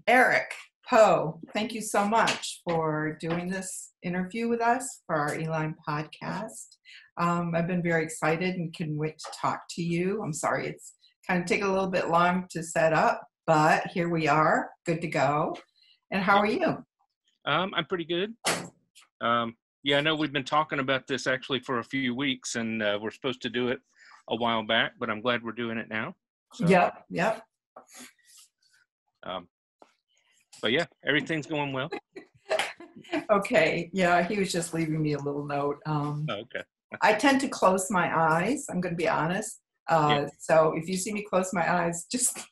Eric Poe, thank you so much for doing this interview with us for our ELIME podcast. I've been very excited and can wait to talk to you. I'm sorry it's kind of taken a little bit long to set up, but here we are, good to go. And how are you? I'm pretty good. Yeah, I know we've been talking about this actually for a few weeks, and we're supposed to do it a while back, but I'm glad we're doing it now. So, Yep. But yeah, everything's going well. Okay, yeah, he was just leaving me a little note. Okay. I tend to close my eyes, I'm going to be honest. Yeah. So if you see me close my eyes, just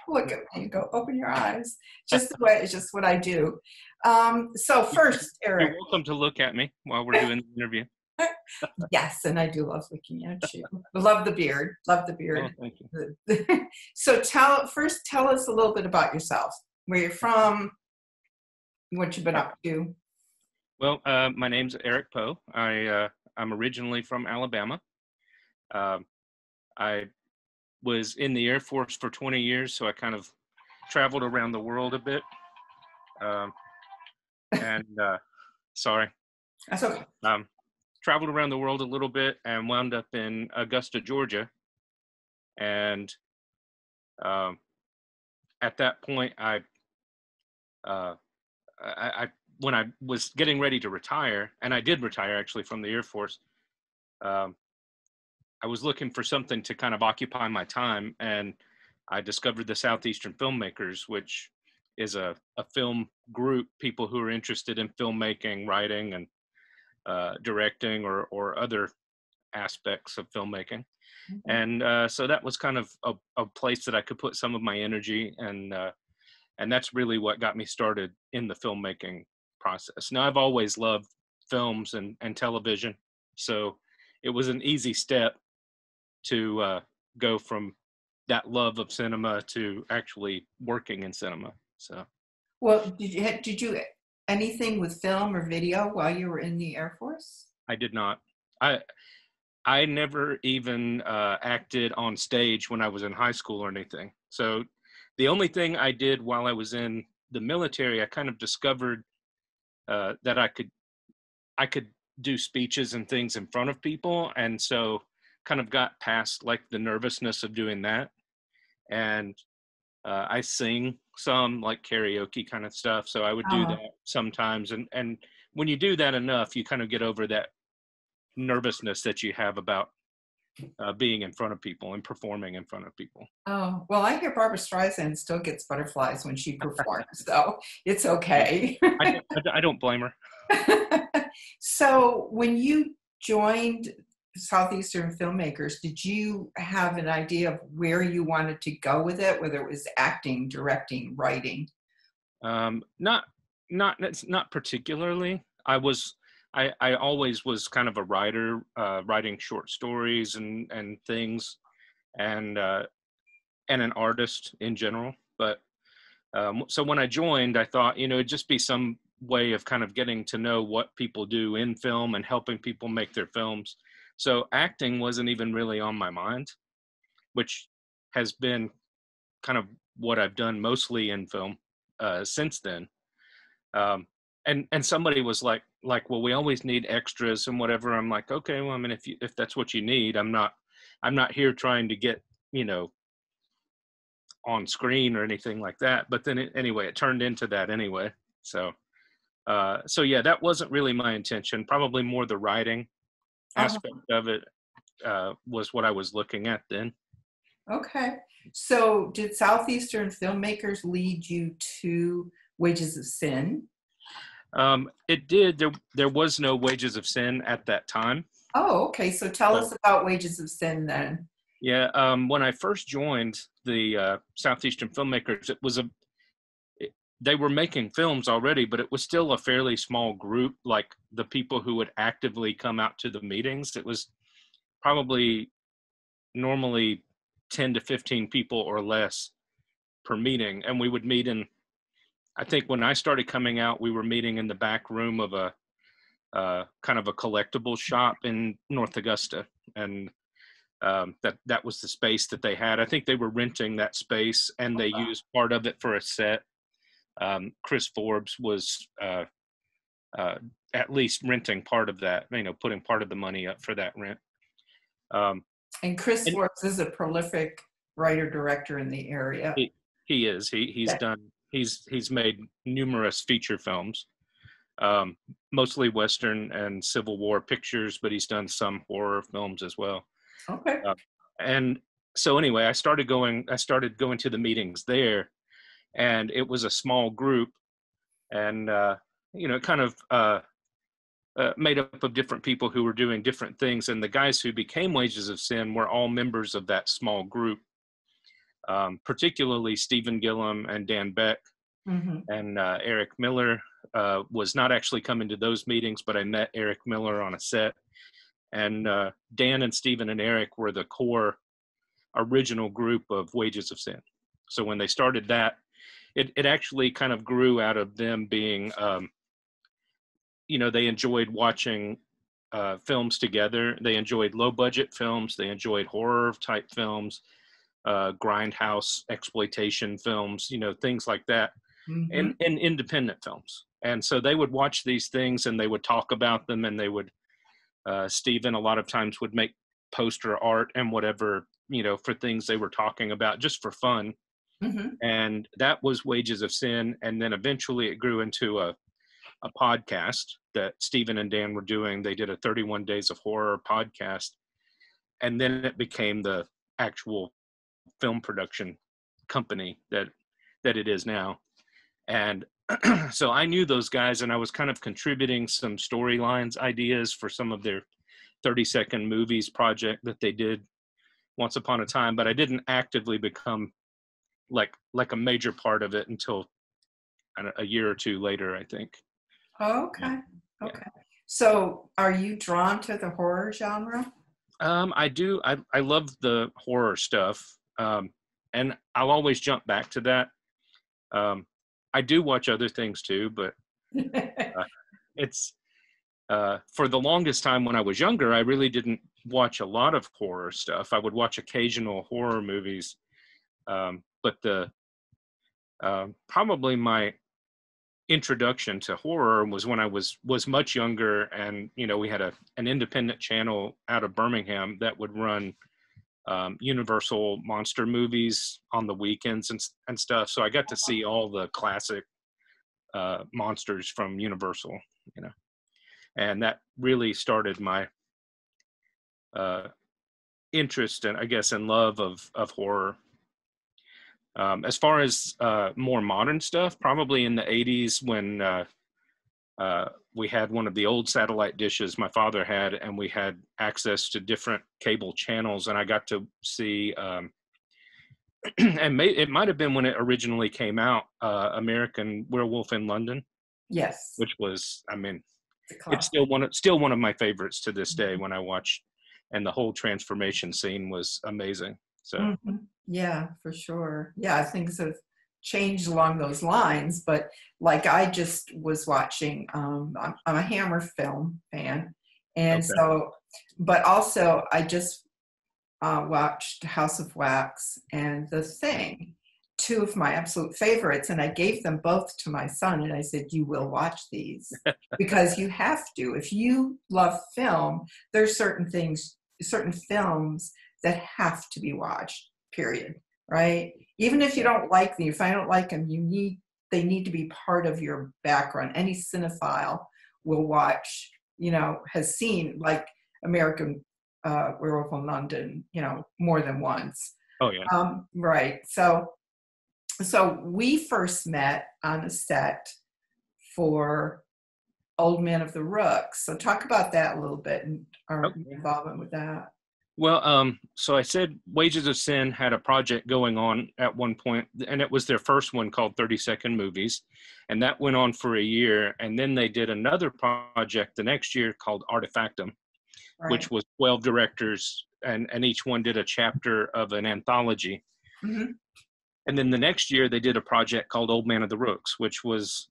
look at me and go, open your eyes. It's just what I do. So first, Eric. You're welcome to look at me while we're doing the interview. Yes, and I do love looking at you. Love the beard. Love the beard. Oh, thank you. So tell us a little bit about yourself. Where you're from, what you've been up to. Well, my name's Eric Poe. I'm originally from Alabama. I was in the Air Force for 20 years, so I kind of traveled around the world a bit. Sorry. That's okay. Traveled around the world a little bit and wound up in Augusta, Georgia. And at that point, when I was getting ready to retire, and I did retire actually from the Air Force, I was looking for something to kind of occupy my time, and I discovered the Southeastern Filmmakers, which is a film group, people who are interested in filmmaking, writing, and directing or other aspects of filmmaking. Mm-hmm. And so that was kind of a place that I could put some of my energy, and that's really what got me started in the filmmaking process. Now, I've always loved films and television, so it was an easy step to go from that love of cinema to actually working in cinema. So, well, did you anything with film or video while you were in the Air Force? I did not. I never even acted on stage when I was in high school or anything. So the only thing I did while I was in the military, I kind of discovered that I could do speeches and things in front of people. And so kind of got past like the nervousness of doing that. And I sing some like karaoke kind of stuff. So I would do that sometimes. And when you do that enough, you kind of get over that nervousness that you have about being in front of people and performing in front of people. Oh, well, I hear Barbra Streisand still gets butterflies when she performs, so it's okay. I don't blame her. So when you joined Southeastern Filmmakers, did you have an idea of where you wanted to go with it, whether it was acting, directing, writing? Not particularly. I always was kind of a writer, writing short stories and things, and an artist in general. But so when I joined, I thought, it'd just be some way of kind of getting to know what people do in film and helping people make their films. So acting wasn't even really on my mind, which has been kind of what I've done mostly in film since then. And somebody was like, well, we always need extras and whatever. I'm like, okay, well, I mean, if that's what you need, I'm not here trying to get, on screen or anything like that. But then anyway, it turned into that anyway. So yeah, that wasn't really my intention. Probably more the writing aspect of it was what I was looking at then. Okay. So did Southeastern Filmmakers lead you to Wages of Sin? It did. There was no Wages of Sin at that time. Oh, okay. So tell us about Wages of Sin then. Yeah. When I first joined the Southeastern Filmmakers, they were making films already, but it was still a fairly small group. Like the people who would actively come out to the meetings, it was probably normally 10 to 15 people or less per meeting. And we would meet I think when I started coming out, we were meeting in the back room of a kind of a collectible shop in North Augusta. And that was the space that they had. I think they were renting that space, and they used part of it for a set. Chris Forbes was at least renting part of that, putting part of the money up for that rent. And Chris And Forbes is a prolific writer director in the area. he is. He's made numerous feature films, mostly Western and Civil War pictures, but he's done some horror films as well. Okay. And so anyway, I started going to the meetings there, and it was a small group, and kind of made up of different people who were doing different things. And the guys who became Wages of Sin were all members of that small group, particularly Stephen Gillum and Dan Beck. Mm-hmm. And Eric Miller was not actually coming to those meetings, but I met Eric Miller on a set. And Dan and Stephen and Eric were the core original group of Wages of Sin. So when they started that, it actually kind of grew out of them being, they enjoyed watching films together. They enjoyed low budget films. They enjoyed horror type films, grindhouse exploitation films, things like that, Mm-hmm. and independent films. And so they would watch these things and they would talk about them, and they would, Stephen a lot of times would make poster art and whatever, for things they were talking about just for fun. Mm-hmm. And that was Wages of Sin. And then eventually it grew into a podcast that Stephen and Dan were doing. They did a 31 Days of Horror podcast. And then it became the actual film production company that it is now. And so I knew those guys, and I was kind of contributing some storylines, ideas for some of their 30-second movies project that they did once upon a time, but I didn't actively become like a major part of it until a year or two later, I think. Okay. Yeah. Okay. So are you drawn to the horror genre? I do. I love the horror stuff. And I'll always jump back to that. I do watch other things too, but it's for the longest time when I was younger, I really didn't watch a lot of horror stuff. I would watch occasional horror movies, but probably my introduction to horror was when I was much younger, and we had an independent channel out of Birmingham that would run Universal monster movies on the weekends and stuff. So I got to see all the classic monsters from Universal, and that really started my interest and I guess in love of horror. As far as more modern stuff, probably in the 80s when we had one of the old satellite dishes my father had, and we had access to different cable channels, and I got to see, and it might have been when it originally came out, American Werewolf in London. Yes. Which was, it's still one of my favorites to this day when I watch, and the whole transformation scene was amazing. So. Mm-hmm. Yeah, for sure. Yeah, things have changed along those lines, but like I just was watching, I'm a Hammer film fan, and Okay. so, but also I just watched House of Wax and The Thing, two of my absolute favorites, and I gave them both to my son, and I said, you will watch these because you have to. If you love film, there's certain films that have to be watched, period, right? Even if you don't like them, if I don't like them, they need to be part of your background. Any cinephile will watch, has seen like American Werewolf in London, more than once. Oh yeah. Right. So we first met on a set for Old Man of the Rooks. So talk about that a little bit and our involvement with that. Well, so I said Wages of Sin had a project going on at one point, and it was their first one called 30-Second Movies, and that went on for a year. And then they did another project the next year called Artifactum, right, which was 12 directors, and each one did a chapter of an anthology. Mm-hmm. And then the next year they did a project called Old Man of the Rooks, which was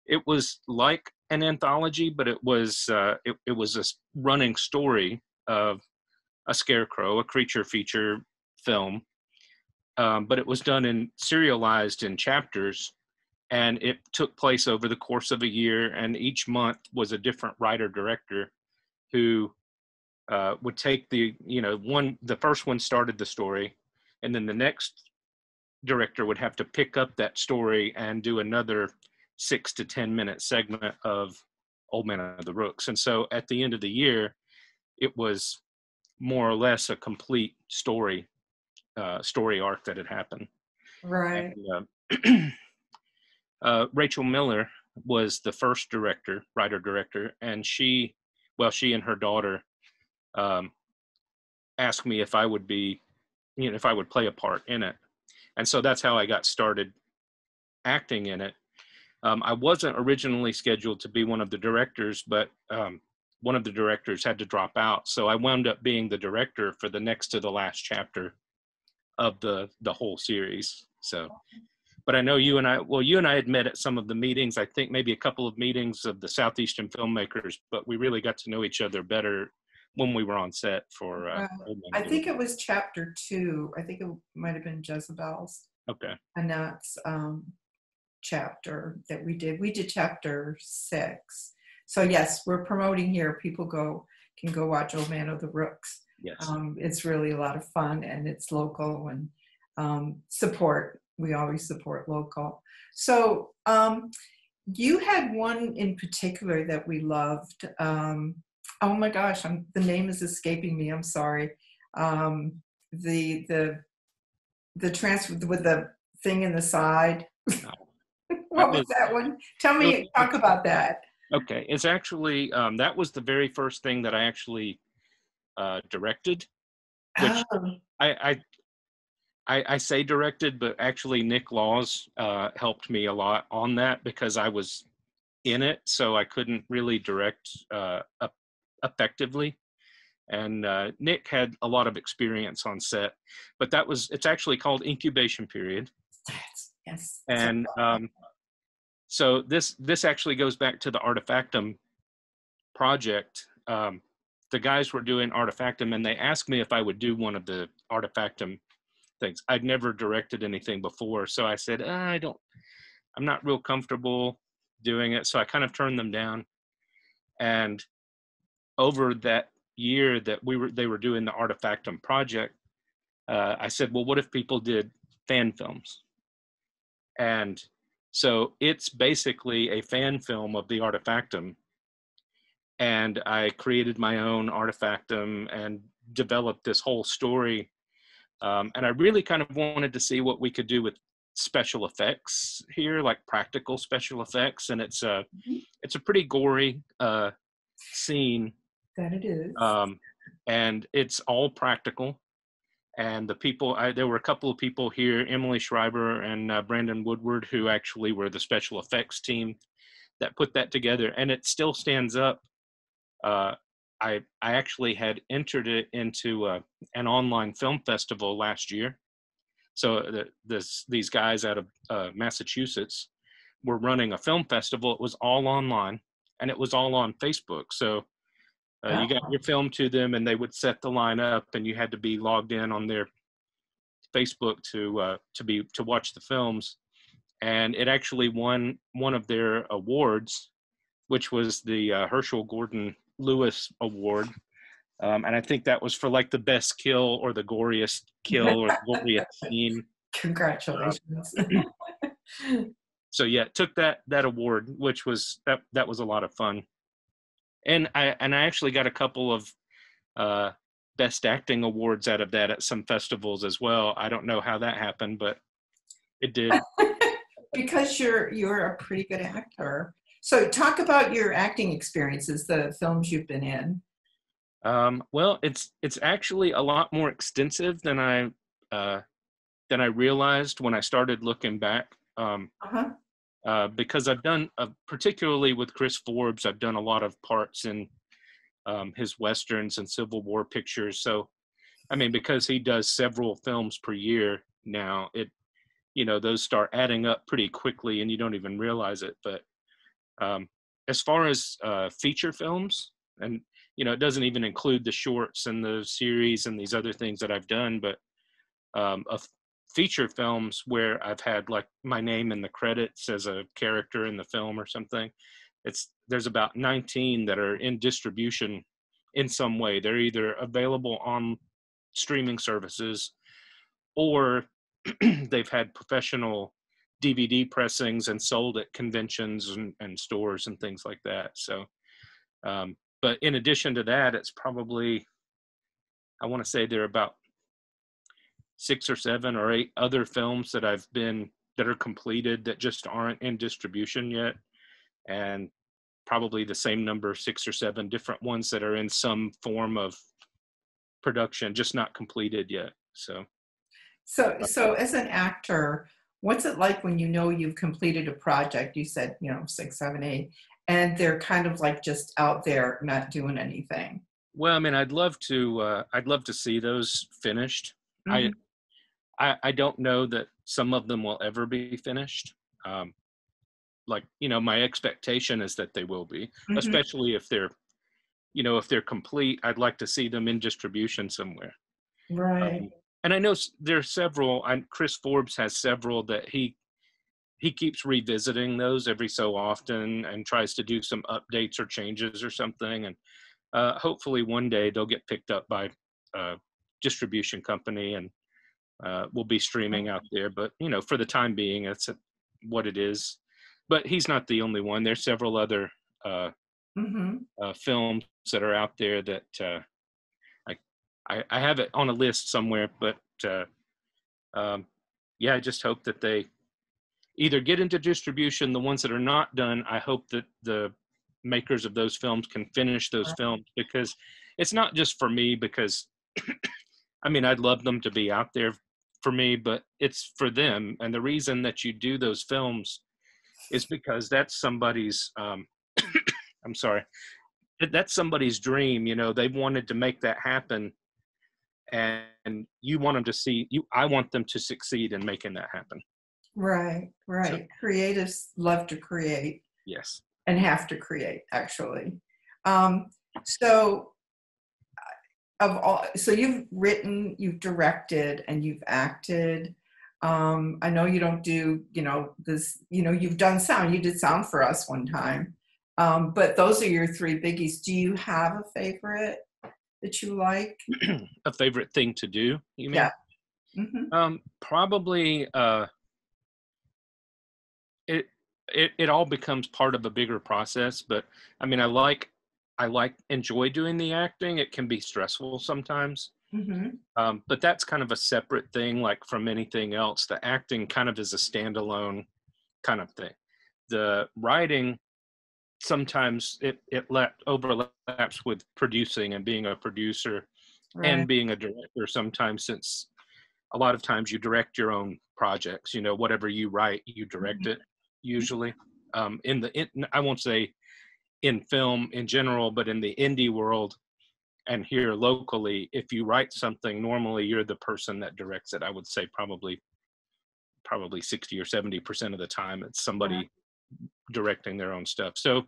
it was like an anthology, but it was a running story of a scarecrow, a creature feature film, but it was done in serialized in chapters, and it took place over the course of a year, and each month was a different writer director who would take the first one started the story, and then the next director would have to pick up that story and do another 6 to 10 minute segment of Old Man of the Rooks. And so at the end of the year, it was more or less a complete story arc that had happened. Right. And, Rachel Miller was the first writer director, and she and her daughter asked me if I would play a part in it. And so that's how I got started acting in it. I wasn't originally scheduled to be one of the directors, but one of the directors had to drop out. So I wound up being the director for the next to the last chapter of the whole series. So, but I know you and I had met at some of the meetings, I think maybe a couple of meetings of the Southeastern filmmakers, but we really got to know each other better when we were on set for I think it was chapter 2. I think it might have been Jezebel's. Okay. Annette's chapter that we did. We did chapter 6. So yes, we're promoting here. People can go watch Old Man of the Rooks. Yes. It's really a lot of fun, and it's local, and support. We always support local. So you had one in particular that we loved. Oh my gosh, the name is escaping me. I'm sorry. The transfer with the thing in the side. What was that one? Talk about that. Okay, it's actually that was the very first thing that I actually directed, which I say directed, but actually Nick Laws helped me a lot on that because I was in it, so I couldn't really direct effectively. And Nick had a lot of experience on set, but it's actually called Incubation Period. Yes. And so this actually goes back to the Artefactum project. The guys were doing Artefactum, and they asked me if I would do one of the Artefactum things. I'd never directed anything before, so I said, I'm not real comfortable doing it. So I kind of turned them down. And over that year that they were doing the Artefactum project, I said, well, what if people did fan films? And so it's basically a fan film of the Artefactum. And I created my own Artefactum and developed this whole story. And I really kind of wanted to see what we could do with special effects here, like practical special effects. And it's a pretty gory scene. That it is. And it's all practical. And the people, there were a couple of people here, Emily Schreiber and Brandon Woodward, who actually were the special effects team that put that together. And it still stands up. I actually had entered it into an online film festival last year. So these guys out of Massachusetts were running a film festival. It was all online, and it was all on Facebook. So you got your film to them, and they would set the line up, and you had to be logged in on their Facebook to watch the films. And it actually won one of their awards, which was the Herschel Gordon Lewis Award. And I think that was for like the best kill or the goriest kill or the goriest scene. Congratulations. So yeah, took that award, which was that was a lot of fun. And I actually got a couple of best acting awards out of that at some festivals as well. I don't know how that happened, but it did. Because you're a pretty good actor. So talk about your acting experiences, the films you've been in. Well, it's actually a lot more extensive than I realized when I started looking back. Because I've done, particularly with Chris Forbes, I've done a lot of parts in his Westerns and Civil War pictures. So, I mean, because he does several films per year now, those start adding up pretty quickly and you don't even realize it. But as far as feature films, and it doesn't even include the shorts and the series and these other things that I've done, but of feature films where I've had like my name in the credits as a character in the film or something. There's about 19 that are in distribution in some way. They're either available on streaming services, or they've had professional DVD pressings and sold at conventions and stores and things like that. So, but in addition to that, it's probably, I want to say there are about 6 or 7 or 8 other films that that are completed that just aren't in distribution yet. And probably the same number, 6 or 7 different ones that are in some form of production, just not completed yet. So as an actor, what's it like when you've completed a project? You said 6, 7, 8, and they're kind of like just out there not doing anything. Well, I mean, I'd love to see those finished. Mm-hmm. I don't know that some of them will ever be finished. My expectation is that they will be, Mm-hmm. especially if they're complete. I'd like to see them in distribution somewhere. Right. And I know there's several. Chris Forbes has several that he keeps revisiting those every so often and tries to do some updates or changes or something. And hopefully one day they'll get picked up by a distribution company and will be streaming out there. But for the time being, that's what it is. But he's not the only one. There's several other films that are out there that I have it on a list somewhere. But I just hope that they either get into distribution. The ones that are not done, I hope that the makers of those films can finish those films, because it's not just for me, because I mean, I'd love them to be out there for me, but it's for them. And the reason that you do those films is because that's somebody's, I'm sorry, that's somebody's dream. They've wanted to make that happen, and you want them to I want them to succeed in making that happen. Right. So, creatives love to create. Yes. And have to create, actually. So you've written, you've directed, and you've acted. I know you don't do, this, you've done sound. You did sound for us one time. But those are your 3 biggies. Do you have a favorite that you like? A favorite thing to do, you mean? Yeah. Mm-hmm. Probably it all becomes part of a bigger process. But I mean, I enjoy doing the acting. It can be stressful sometimes. Mm-hmm. But that's kind of a separate thing, like from anything else. The acting kind of is a standalone kind of thing. The writing, sometimes it overlaps with producing and being a producer, and being a director sometimes, since a lot of times you direct your own projects. Whatever you write, you direct it usually. I won't say in film in general, but in the indie world and here locally, if you write something, normally you're the person that directs it. I would say probably 60 or 70% of the time it's somebody directing their own stuff. So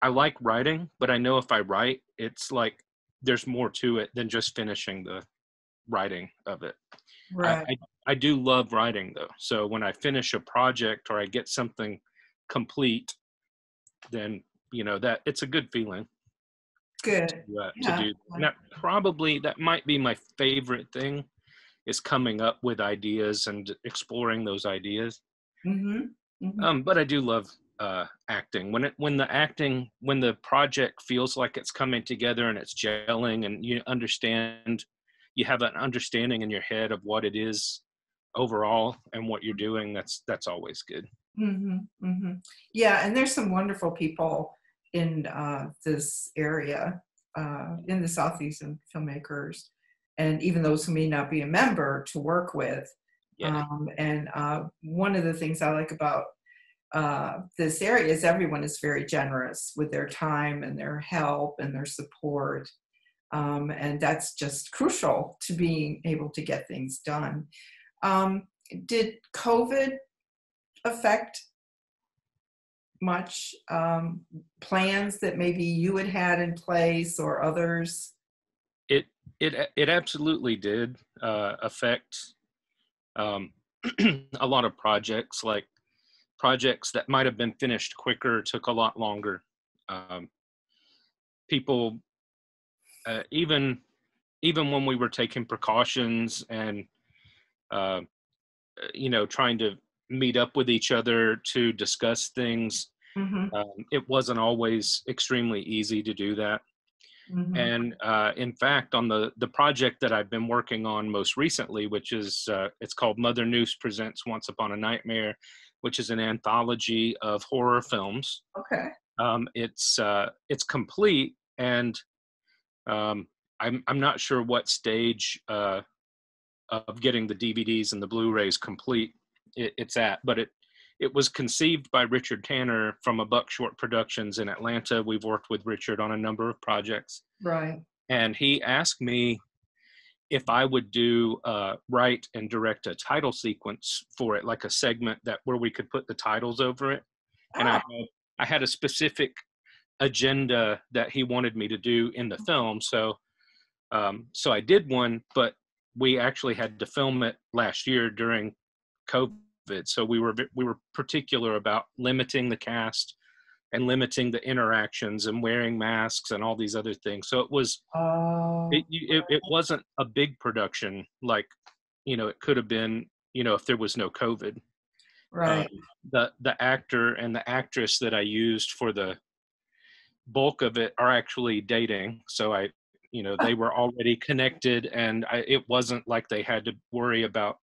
I like writing, but I know if I write, it's like there's more to it than just finishing the writing of it. Right. I do love writing, though. So when I finish a project or I get something complete, then that it's a good feeling. Good. To do. And that might be my favorite thing, is coming up with ideas and exploring those ideas. But I do love acting. When the project feels like it's coming together and it's gelling, and you have an understanding in your head of what it is overall and what you're doing, that's always good. Yeah, and there's some wonderful people in this area, in the Southeastern filmmakers, and even those who may not be a member, to work with. And one of the things I like about this area is everyone is very generous with their time and their help and their support. And that's just crucial to being able to get things done. Did COVID affect much plans that maybe you had in place or others? It absolutely did affect um, a lot of projects, like projects that might have been finished quicker took a lot longer. Um, People, even when we were taking precautions and uh, trying to meet up with each other to discuss things, Mm-hmm. it wasn't always extremely easy to do that. Mm-hmm. And in fact, on the project that I've been working on most recently, which is it's called Mother Noose Presents Once Upon a Nightmare, which is an anthology of horror films. Okay. It's complete, and um, I'm not sure what stage of getting the DVDs and the Blu-rays complete it's at, but it was conceived by Richard Tanner from a Buck Short Productions in Atlanta. We've worked with Richard on a number of projects, Right. and he asked me if I would do write and direct a title sequence for it, like a segment that where we could put the titles over it. And Ah, I had a specific agenda that he wanted me to do in the film, so I did one, but we actually had to film it last year during COVID. So we were particular about limiting the cast and limiting the interactions and wearing masks and all these other things. So oh, it wasn't a big production like it could have been if there was no COVID. Um, right. the actor and the actress that I used for the bulk of it are actually dating, so they were already connected, and it wasn't like they had to worry about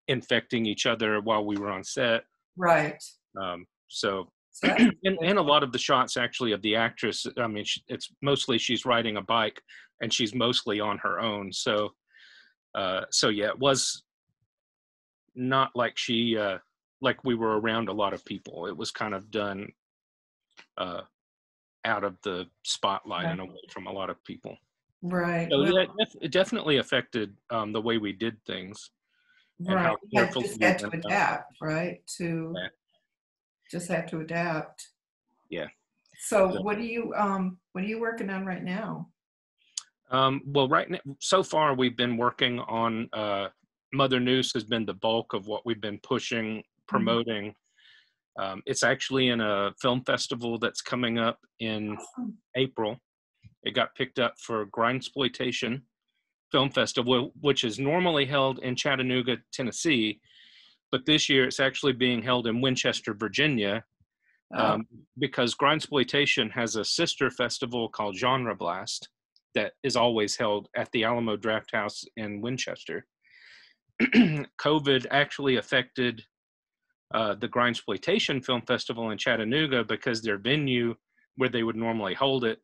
infecting each other while we were on set. Right. So So that's and a lot of the shots actually of the actress, I mean, it's mostly she's riding a bike and she's mostly on her own. So yeah, it was not like like we were around a lot of people. It was kind of done uh, out of the spotlight right. and away from a lot of people. Right. So Well, yeah, it definitely affected the way we did things and right. how You had carefully just we had to went about adapt, right? To that. just have to adapt. Yeah. So So, what are you working on right now? well, right now, so far we've been working on Mother Noose has been the bulk of what we've been pushing, Mhm. promoting. It's actually in a film festival that's coming up in Awesome. April. It got picked up for Grindsploitation Film Festival, which is normally held in Chattanooga, Tennessee, but this year it's actually being held in Winchester, Virginia, Oh, um, because Grindsploitation has a sister festival called Genre Blast that is always held at the Alamo Draft House in Winchester. COVID actually affected the Grindsploitation Film Festival in Chattanooga because their venue where they would normally hold it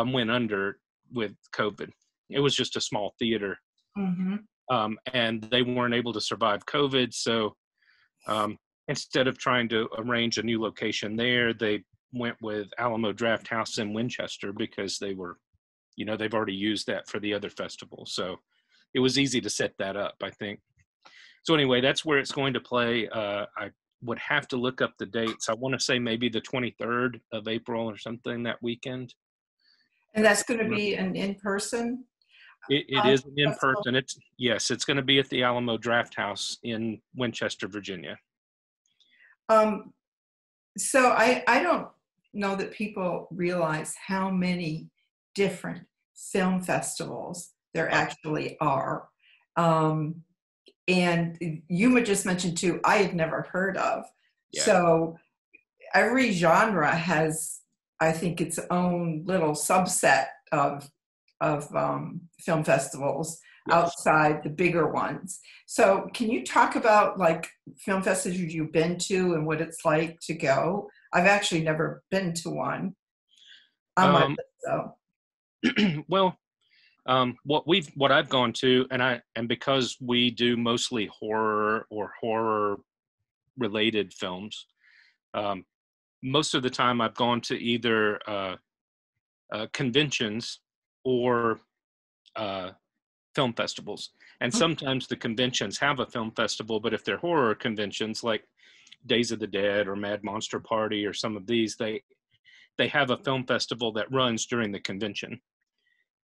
went under with COVID. It was just a small theater, mm-hmm. and they weren't able to survive COVID. So instead of trying to arrange a new location there, they went with Alamo Draft House in Winchester because they were, they've already used that for the other festival. So it was easy to set that up, I think. So anyway, that's where it's going to play. I would have to look up the dates. I want to say maybe the 23rd of April or something that weekend. And that's going to be an in-person It is in festival. person. It's going to be at the Alamo Draft House in Winchester, Virginia. Um, so I don't know that people realize how many different film festivals there Oh, actually are. Um, and you just mentioned two I had never heard of. yeah, So every genre has, I think, its own little subset of film festivals yes. outside the bigger ones. So, can you talk about like film festivals you've been to and what it's like to go? I've actually never been to one on my Um, list, so. well, what I've gone to, and because we do mostly horror or horror related films, um, most of the time I've gone to either conventions or uh, film festivals. And sometimes the conventions have a film festival, but if they're horror conventions, like Days of the Dead or Mad Monster Party or some of these, they have a film festival that runs during the convention.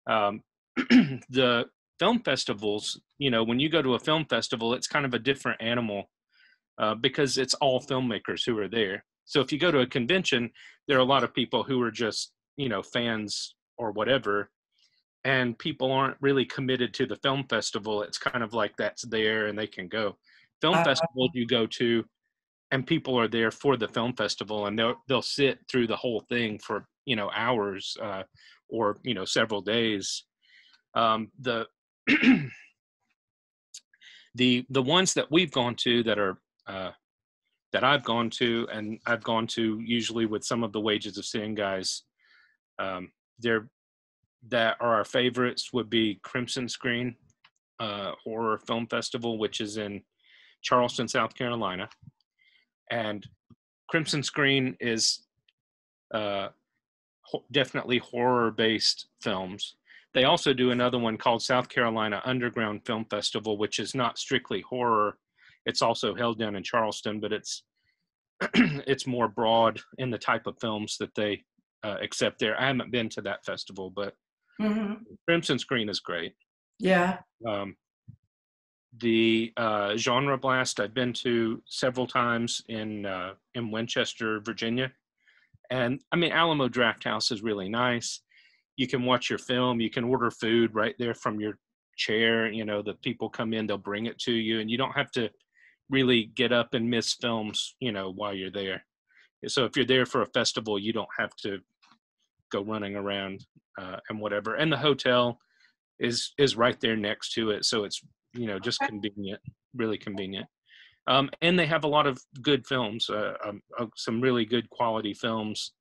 The film festivals, when you go to a film festival, it's kind of a different animal because it's all filmmakers who are there. So if you go to a convention, there are a lot of people who are just, fans or whatever, and people aren't really committed to the film festival. It's kind of like that's there and they can go. Film festivals you go to, and people are there for the film festival, and they'll sit through the whole thing for hours or several days. The the ones that we've gone to that are that I've gone to, and I've gone to usually with some of the Wages of Sin guys, that are our favorites would be Crimson Screen Horror Film Festival, which is in Charleston, South Carolina. And Crimson Screen is definitely horror-based films. They also do another one called South Carolina Underground Film Festival, which is not strictly horror. It's also held down in Charleston, but it's it's more broad in the type of films that they accept there. I haven't been to that festival, but Crimson Screen is great. Yeah. The Genre Blast I've been to several times in Winchester, Virginia. And I mean, Alamo Drafthouse is really nice. You can watch your film. You can order food right there from your chair. The people come in, they'll bring it to you, and you don't have to really get up and miss films, while you're there. So if you're there for a festival, you don't have to go running around and whatever. And the hotel is right there next to it. So it's, just convenient, really convenient. And they have a lot of good films, some really good quality films,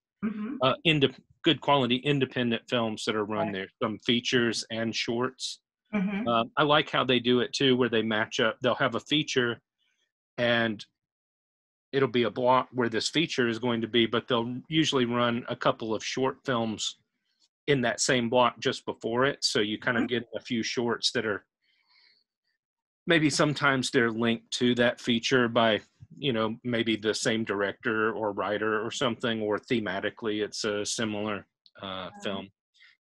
good quality independent films that are run there, some features and shorts. I like how they do it too, where they match up. They'll have a feature and it'll be a block where this feature is going to be, but they'll usually run a couple of short films in that same block just before it. So you kind of get a few shorts that are, maybe sometimes they're linked to that feature by, maybe the same director or writer or something, or thematically it's a similar film.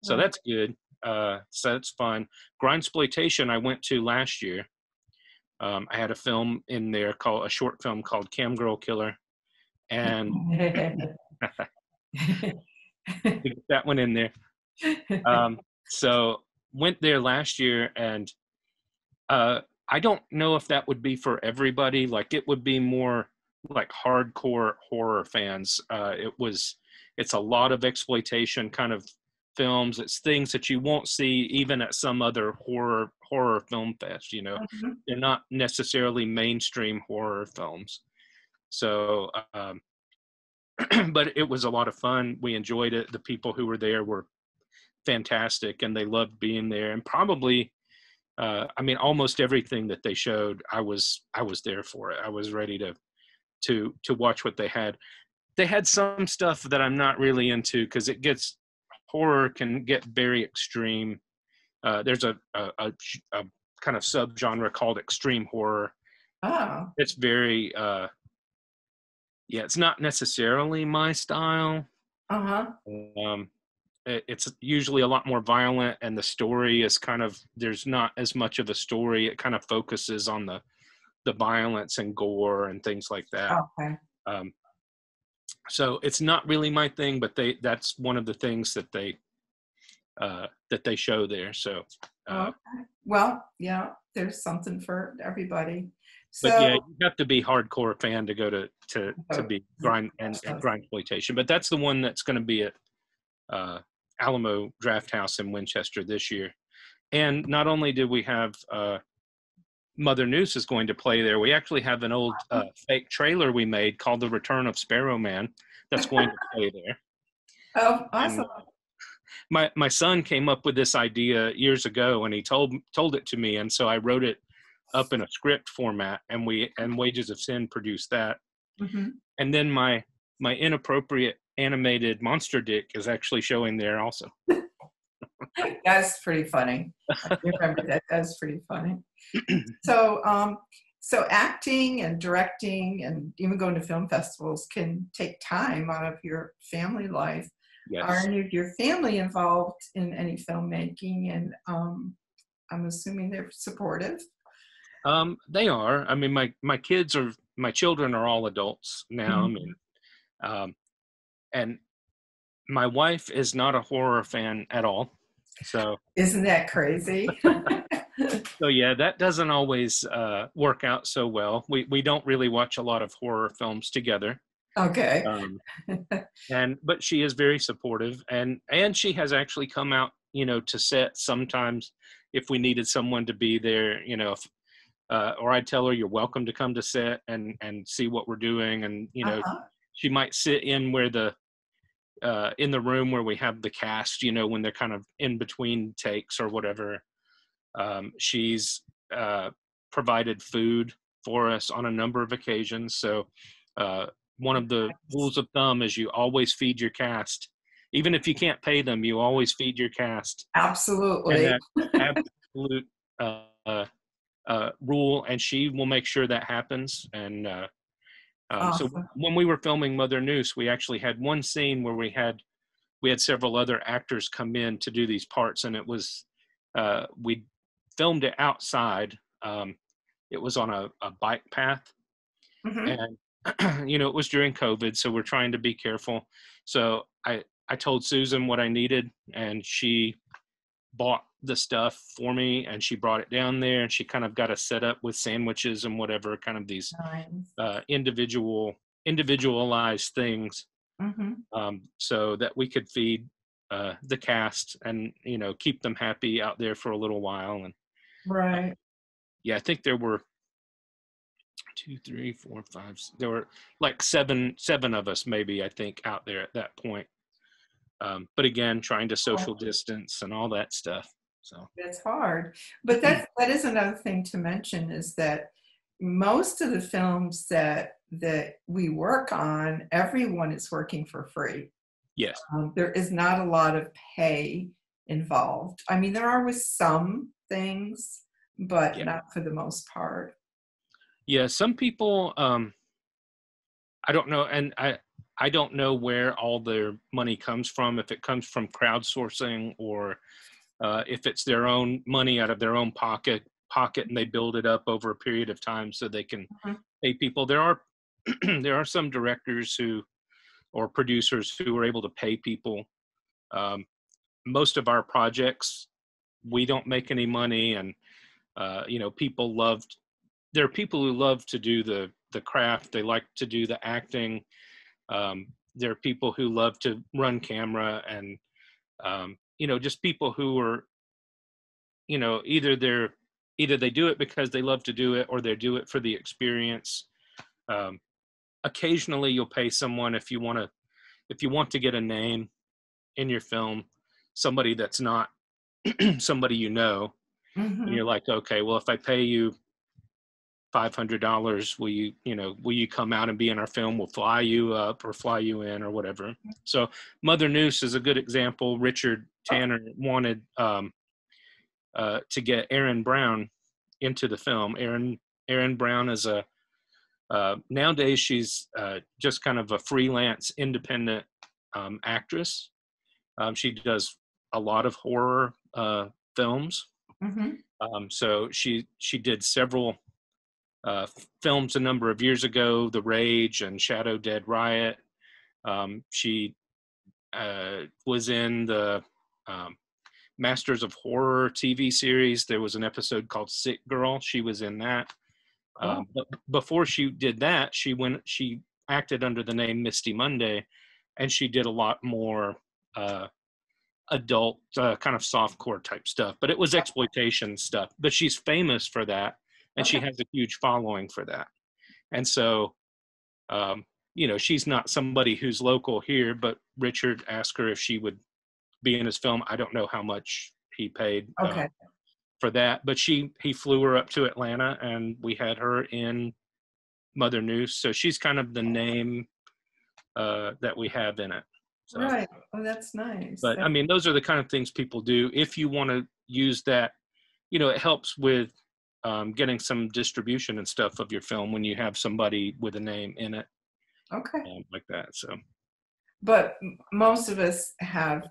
So that's good. So that's fun. Grindsploitation I went to last year. I had a film in there a short film called Cam Girl Killer. And that one in there. So went there last year, and I don't know if that would be for everybody. Like, it would be more like hardcore horror fans. It's a lot of exploitation kind of films. It's things that you won't see even at some other horror film fest. They're not necessarily mainstream horror films. So, but it was a lot of fun. We enjoyed it. The people who were there were fantastic, and they loved being there. And probably, almost everything that they showed, I was there for it. I was ready to watch what they had. They had some stuff that I'm not really into, because horror can get very extreme. There's a kind of subgenre called extreme horror. Oh. It's very it's not necessarily my style. It's usually a lot more violent, and the story is there's not as much of a story. It kind of focuses on the violence and gore and things like that. Okay. So it's not really my thing, but that's one of the things that they show there. So okay. Well, yeah, there's something for everybody. So, but yeah, you have to be hardcore fan to go to be Grindsploitation. But that's the one that's going to be at Alamo Drafthouse in Winchester this year. And not only do we have Mother Noose is going to play there, we actually have an old fake trailer we made called The Return of Sparrow Man that's going to play there. Oh, awesome. And my son came up with this idea years ago, and he told it to me, and so I wrote it up in a script format, and Wages of Sin produced that. And then my inappropriate animated monster dick is actually showing there also. That's pretty funny. I remember that. That's pretty funny. So So acting and directing and even going to film festivals can take time out of your family life. Are Yes. any of your family involved in any filmmaking? And I'm assuming they're supportive. They are. I mean, my children are all adults now. I Mhm. mean, um, and my wife is not a horror fan at all. So, Isn't that crazy? so yeah, that doesn't always work out so well. We don't really watch a lot of horror films together. Okay. Um, and but she is very supportive, and she has actually come out, to set sometimes if we needed someone to be there, if, or I tell her you're welcome to come to set and see what we're doing, and Uh-huh. she might sit in the room where we have the cast, when they're kind of in between takes or whatever. She's provided food for us on a number of occasions. So uh, one of the rules of thumb is you always feed your cast. Even if you can't pay them, you always feed your cast. And Absolutely. that absolute uh, rule, and she will make sure that happens. And so Awesome. when we were filming Mother Noose, we actually had one scene where we had several other actors come in to do these parts, and it was we filmed it outside. It was on a bike path, Hmm. and it was during COVID, so we're trying to be careful. So I told Susan what I needed, and she bought the stuff for me, and she brought it down there, and she kind of got us set up with sandwiches and whatever, kind of these Nice. individualized things, Hmm. so that we could feed the cast and keep them happy out there for a little while. And uh, Right. yeah, I think there were two, three, four, five. There were like seven of us maybe, I think, out there at that point. But again, trying to social distance and all that stuff. So It's hard. But that is another thing to mention is that most of the films that we work on, everyone is working for free. yes, There is not a lot of pay involved. I mean, there are with some things, but yeah, not for the most part. yeah. Some people, I don't know, and I don't know where all their money comes from. If it comes from crowdsourcing, or if it's their own money out of their own pocket, and they build it up over a period of time so they can Mhm. pay people. There are there are some directors who or producers who are able to pay people. Um, most of our projects, we don't make any money, and people loved. There are people who love to do the craft. They like to do the acting. There are people who love to run camera, and just people who are, either they do it because they love to do it, or they do it for the experience. Um, Occasionally, you'll pay someone if you want to get a name in your film, somebody that's not somebody and Mhm. you're like, okay, well, if I pay you $500, will you come out and be in our film? We'll fly you up or fly you in or whatever. So Mother Noose is a good example. Richard Oh, Tanner wanted to get Aaron Brown into the film. Aaron Brown is nowadays she's just kind of a freelance independent actress. She does a lot of horror films. mhm. So she did several films a number of years ago, The Rage and Shadow Dead Riot. She was in the um, Masters of Horror TV series. There was an episode called Sick Girl. She was in that. Cool. But before she did that, she acted under the name Misty Monday, and she did a lot more adult kind of softcore type stuff. But it was exploitation stuff. But she's famous for that, and she Okay. has a huge following for that. And so, um, she's not somebody who's local here. But Richard asked her if she would be in his film. I don't know how much he paid Okay. for that, but he flew her up to Atlanta, and we had her in Mother Noose. So she's kind of the name that we have in it. So, Right. Oh, that's nice. but I mean, those are the kind of things people do. If you want to use that, it helps with getting some distribution and stuff of your film when you have somebody with a name in it, Okay. like that. So, But most of us have,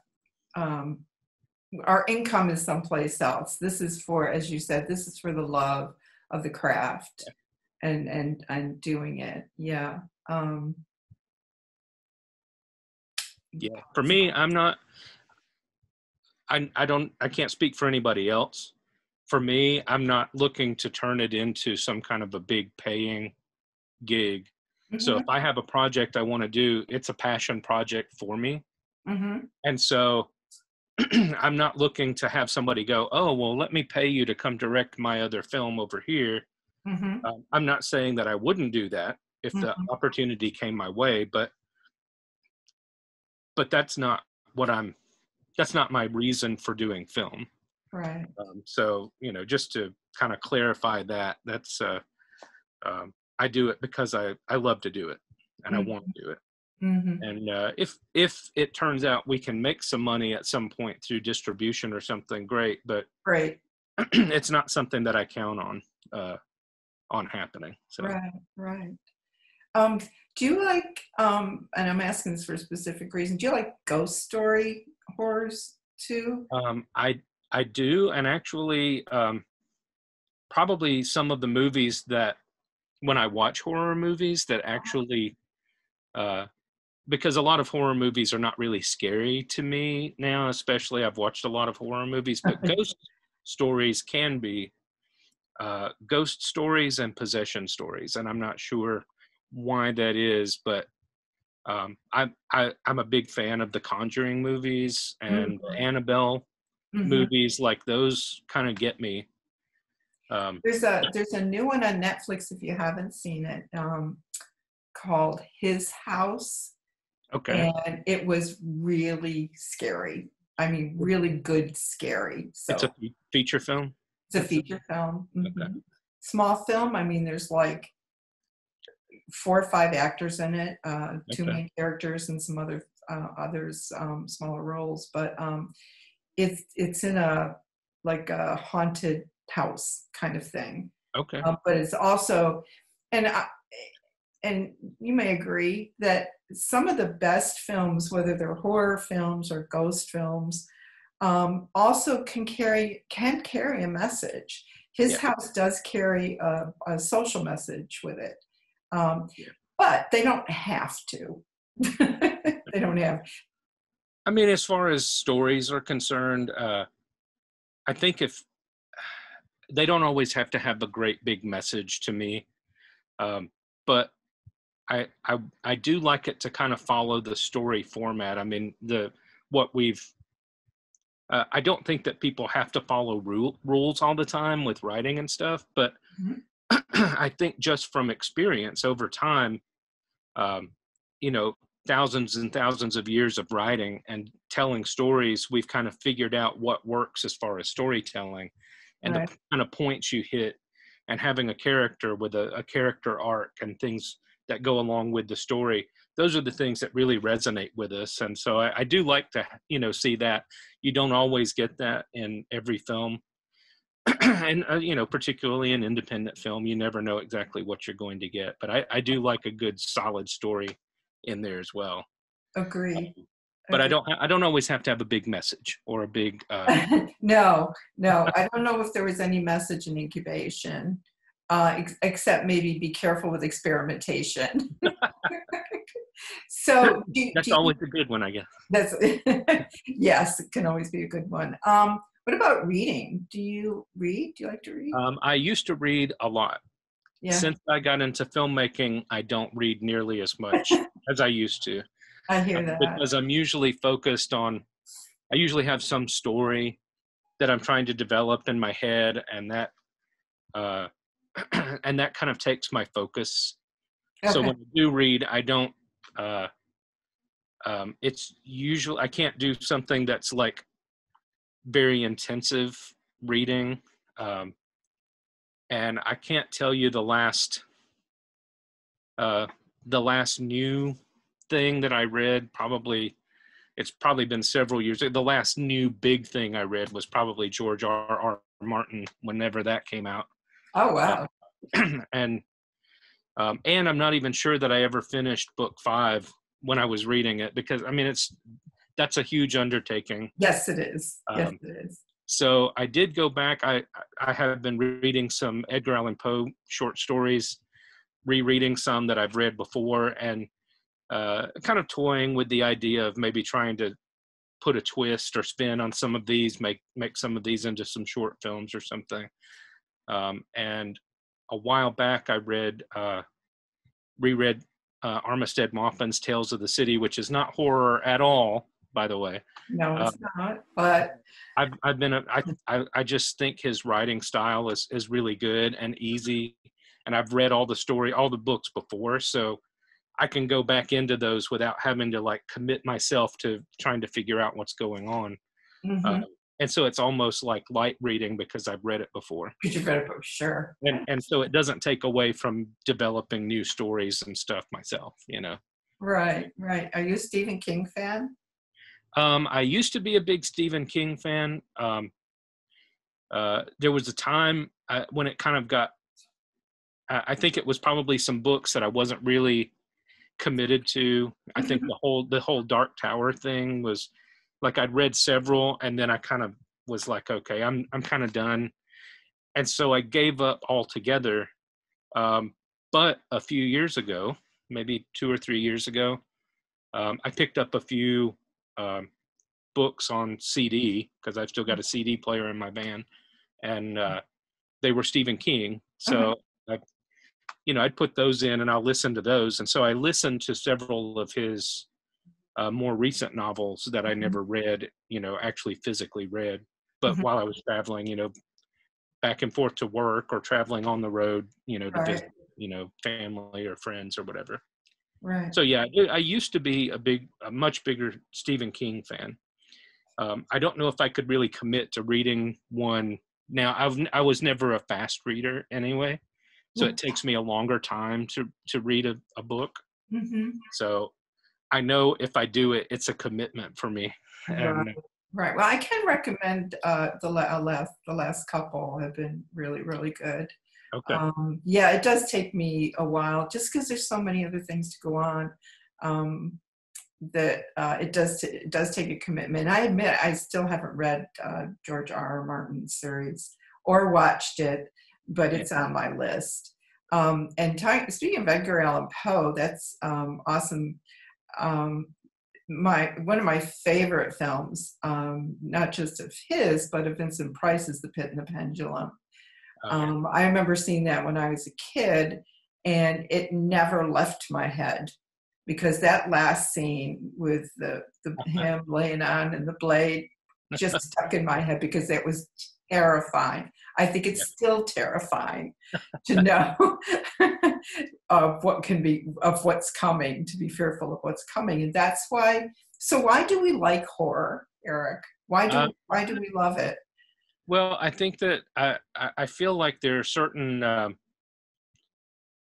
our income is someplace else. This is for, as you said, this is for the love of the craft and doing it. Yeah. yeah, for me, I can't speak for anybody else. For me, I'm not looking to turn it into some kind of a big paying gig. So if Mhm, I have a project I want to do, it's a passion project for me. mhm, And so I'm not looking to have somebody go, oh, well, let me pay you to come direct my other film over here. mhm, I'm not saying that I wouldn't do that if the mhm. opportunity came my way, but that's not what that's not my reason for doing film. Right. So, just to kind of clarify that, that's, I do it because I love to do it and I Mhm, want to do it. mhm. And if it turns out we can make some money at some point through distribution or something, great. But Great. it's not something that I count on happening. So Right, right. Um, do you like, and I'm asking this for a specific reason, do you like ghost story horrors too? I do, and actually, probably some of the movies that when I watch horror movies that actually, uh, because a lot of horror movies are not really scary to me now, especially I've watched a lot of horror movies, but ghost stories can be, ghost stories and possession stories, and I'm not sure why that is, but I'm a big fan of the Conjuring movies and Mhm, Annabelle mhm. movies. Like those kind of get me. Um, There's a new one on Netflix if you haven't seen it, called His House, okay, and it was really scary. I mean, really good scary. it's So a feature film. it's a feature film. Okay, Small film. I mean, there's like 4 or 5 actors in it, 2 okay, main characters and some others, smaller roles. But it's in a like a haunted house kind of thing. okay. But it's also, and and you may agree that some of the best films, whether they're horror films or ghost films, also can carry a message. His Yeah, house does carry a social message with it, um, yeah. but they don't have to. They don't have. I mean, as far as stories are concerned, I think if they don't always have to have a great big message to me, but I do like it to kind of follow the story format. I mean, what we've I don't think that people have to follow rules all the time with writing and stuff, but Mhm. I think just from experience over time, um, you know, thousands and thousands of years of writing and telling stories, we've kind of figured out what works as far as storytelling and the Right, kind of points you hit and having a character with a character arc and things that go along with the story. Those are the things that really resonate with us. And so I do like to, see that. You don't always get that in every film. And, particularly in independent film, you never know exactly what you're going to get. But I do like a good solid story in there as well. agree, But agree. I don't always have to have a big message or a big, No, no, I don't know if there was any message in incubation, except maybe be careful with experimentation. So that's always a good one, I guess. that's yes, it can always be a good one. What about reading? Do you read? Do you like to read? I used to read a lot. Yeah, Since I got into filmmaking, I don't read nearly as much as I used to, I hear that. because I'm usually focused on, I usually have some story that I'm trying to develop in my head, and that, uh, and that kind of takes my focus. So Okay, when I do read, I don't, uh, it's usually, I can't do something that's like very intensive reading. Um, and I can't tell you uh, the last new thing that I read. Probably it's probably been several years. The last new big thing I read was probably George R. R. Martin, whenever that came out. Oh, wow. And I'm not even sure that I ever finished book 5 when I was reading it, because I mean that's a huge undertaking. Yes, it is. Yes, Um, it is. so I did go back. I have been reading some Edgar Allan Poe short stories, rereading some that I've read before, and kind of toying with the idea of maybe trying to put a twist or spin on some of these, make some of these into some short films or something. And a while back, I reread Armistead Maupin's Tales of the City, which is not horror at all, by the way. No, it's not. But I just think his writing style is really good and easy, and I've read all the books before, so I can go back into those without having to like commit myself to trying to figure out what's going on. mm-hmm. And so it's almost like light reading because I've read it before. Because you've read it, sure. And so it doesn't take away from developing new stories and stuff myself, you know. Right, right. Are you a Stephen King fan? I used to be a big Stephen King fan. There was a time when it kind of got, I think it was probably some books that I wasn't really committed to. I think the whole Dark Tower thing was like, I'd read several and then I kind of was like, okay, I'm kind of done. And so I gave up altogether. But a few years ago, maybe 2 or 3 years ago, I picked up a few books on CD because I've still got a CD player in my van, and they were Stephen King. So I'd put those in and I'll listen to those. And so I listened to several of his more recent novels that I never read, actually physically read, but while I was traveling, back and forth to work or traveling on the road, to visit, family or friends or whatever. Right. So yeah, I used to be a much bigger Stephen King fan. I don't know if I could really commit to reading one now. I was never a fast reader anyway, so it takes me a longer time to read a book. Mm-hmm. So I know if I do it, it's a commitment for me. And right. Well, I can recommend the last couple have been really, really good. okay. Yeah, it does take me a while just because there's so many other things to go on. That it does take a commitment. I admit I still haven't read George R.R. Martin's series or watched it, but it's on my list. And speaking of Edgar Allan Poe, that's awesome. One of my favorite films, not just of his, but of Vincent Price, is The Pit and the Pendulum. I remember seeing that when I was a kid, and it never left my head. Because that last scene with the him laying on and the blade just stuck in my head because it was terrifying. I think it's still terrifying to know of what's coming, to be fearful of what's coming. And that's why. So why do we like horror, Eric? Why do we love it? Well, I think that I feel like there are certain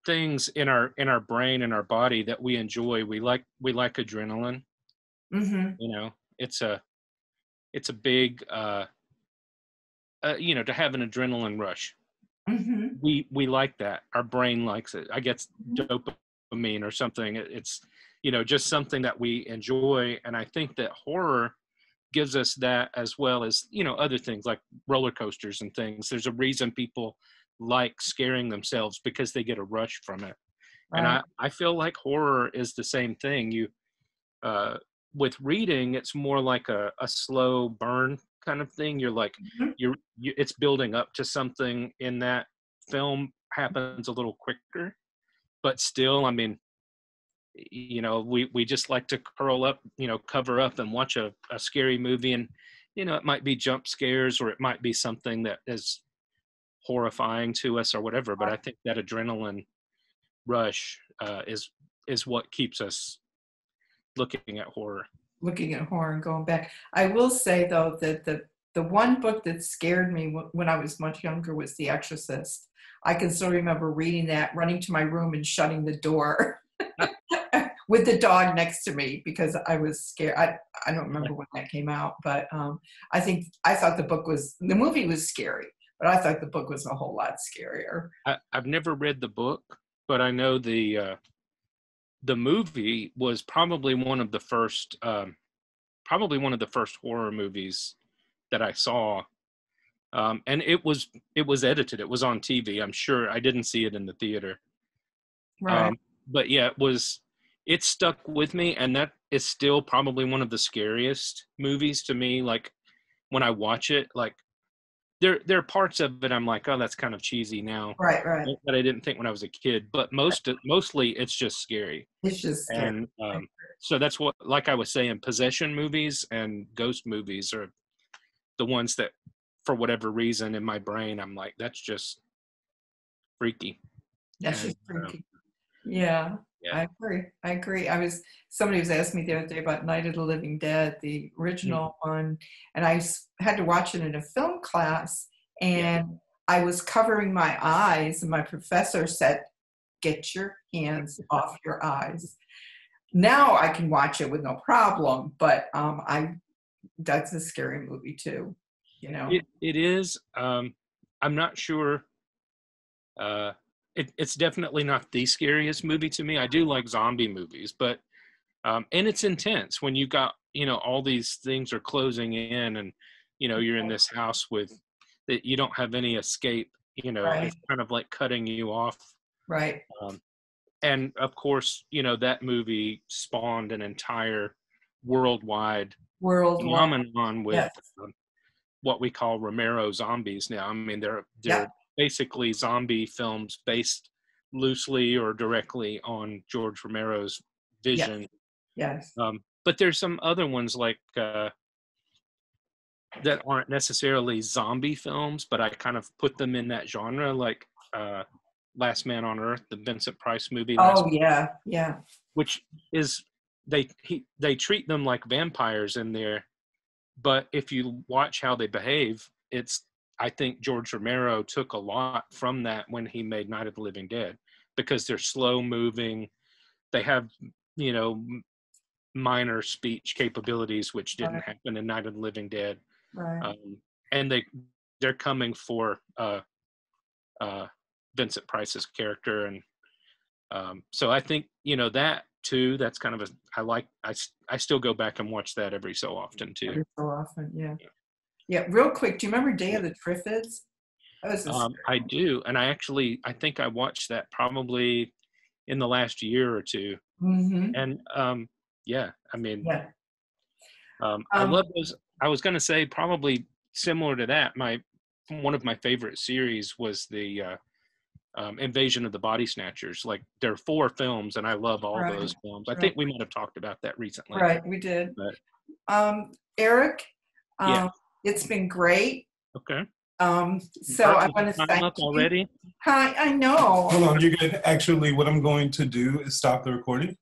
things in our brain and our body that we enjoy. We like adrenaline. Mm-hmm. It's a big to have an adrenaline rush. Mm-hmm. We like that. Our brain likes it. I guess dopamine or something. It's just something that we enjoy. And I think that horror gives us that, as well as other things like roller coasters and things. There's a reason people like scaring themselves, because they get a rush from it. Right. And I feel like horror is the same thing. With reading, it's more like a slow burn kind of thing. You're like, it's building up to something in that film happens a little quicker, but still, I mean, we just like to curl up, cover up and watch a scary movie, and it might be jump scares, or it might be something that is horrifying to us or whatever. But I think that adrenaline rush is what keeps us looking at horror. Looking at horror and going back. I will say though that the one book that scared me when I was much younger was The Exorcist. I can still remember reading that, running to my room and shutting the door with the dog next to me because I was scared. I don't remember when that came out, but I thought the movie was scary, but I thought the book was a whole lot scarier. I've never read the book, but I know the movie was probably one of the first horror movies that I saw. And it was edited. It was on TV. I'm sure I didn't see it in the theater. Right. But yeah, it stuck with me, and that is still probably one of the scariest movies to me. Like when I watch it, like there are parts of it I'm like, oh, that's kind of cheesy now. Right. That I didn't think when I was a kid. But mostly it's just scary. It's just scary. And so that's what, like I was saying, possession movies and ghost movies are the ones that, for whatever reason in my brain, I'm like, that's just freaky. That's just freaky. Yeah. I agree. Somebody was asking me the other day about Night of the Living Dead, the original one, and I had to watch it in a film class, and I was covering my eyes, and my professor said, "Get your hands off your eyes." Now I can watch it with no problem, but that's a scary movie too. You know, it is. I'm not sure. It's definitely not the scariest movie to me. I do like zombie movies, but and it's intense when you got, all these things are closing in, and you're in this house with that you don't have any escape. Right. It's kind of like cutting you off. Right. And of course, that movie spawned an entire worldwide phenomenon with what we call Romero Zombies now. I mean, they're basically zombie films based loosely or directly on George Romero's vision. Yes. But there's some other ones like that aren't necessarily zombie films, but I kind of put them in that genre, like Last Man on Earth, the Vincent Price movie. Yeah. Which is they treat them like vampires in there, but if you watch how they behave, I think George Romero took a lot from that when he made Night of the Living Dead, because they're slow moving. They have, minor speech capabilities, which didn't happen in Night of the Living Dead. Right. And they're coming for Vincent Price's character. And so I think, that too, that's kind of I still go back and watch that every so often too. Every so often, yeah. Yeah, real quick, do you remember Day of the Triffids? I do, and I think I watched that probably in the last year or two. Mm-hmm. And I mean, I love those. I was going to say probably similar to that. One of my favorite series was the Invasion of the Body Snatchers. Like, there are 4 films, and I love all those films. I think we might have talked about that recently. Right, we did. But, Eric, it's been great. Okay. So I want to thank you. Already? Hi, I know. Hold on, you're good. Actually, what I'm going to do is stop the recording.